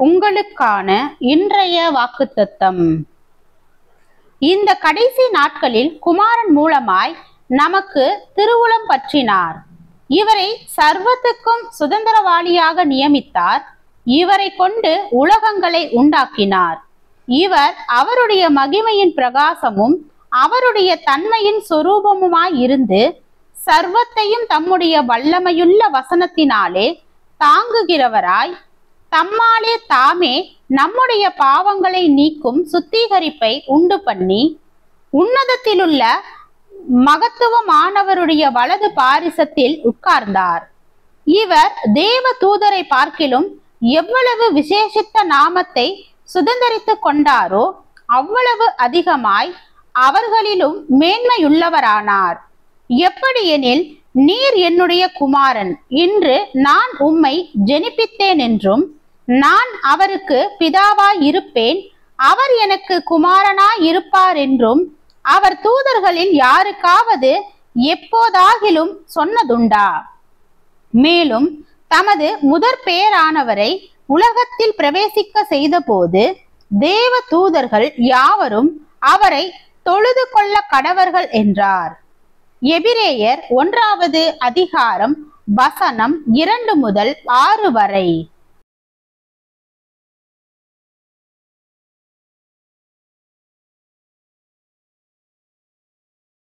உங்களுக்கான இன்றைய வாக்குத்தத்தம். இந்த கடைசி நாட்களில் குமாரன் மூலமாய் நமக்கு திருவுளம் பற்றினார். இவரை சர்வத்துக்கும் சுதந்திரவாளியாக நியமித்தார். இவரை கொண்டு உலகங்களை உண்டாக்கினார். இவர் அவருடைய மகிமையின் பிரகாசமும் அவருடைய தன்மையின் சொரூபமுமாய் இருந்து சர்வத்தையும் தம்முடைய வல்லமையுள்ள வசனத்தினாலே தாங்குகிறவராய் தம்மாலே தாமே நம்முடைய பாவங்களை நீக்கும் சுத்திகரிப்பை உண்டு பண்ணி உன்னதத்திலுள்ள மகத்துவமானவருடைய வலது பாரிசத்தில் உட்கார்ந்தார். இவர் தேவ தூதரை பார்க்கிலும் எவ்வளவு விசேஷித்த நாமத்தை சுதந்திரித்து கொண்டாரோ அவ்வளவு அதிகமாய் அவர்களிலும் மேன்மையுள்ளவரானார். எப்படியெனில், நீர் என்னுடைய குமாரன், இன்று நான் உம்மை ஜெனிப்பித்தேன் என்றும், நான் அவருக்கு பிதாவாய் இருப்பேன், அவர் எனக்கு குமாரனாய் இருப்பார் என்றும் அவர் தூதர்களில் யாருக்காவது எப்போதாகிலும் சொன்னதுண்டா? மேலும் தமது முதற் பேரானவரை உலகத்தில் பிரவேசிக்க செய்த போது தேவ தூதர்கள் யாவரும் அவரை தொழுது கொள்ள கடவர்கள் என்றார். எபிரேயர் 1 அதிகாரம் வசனம் 2 முதல் 6 வரை.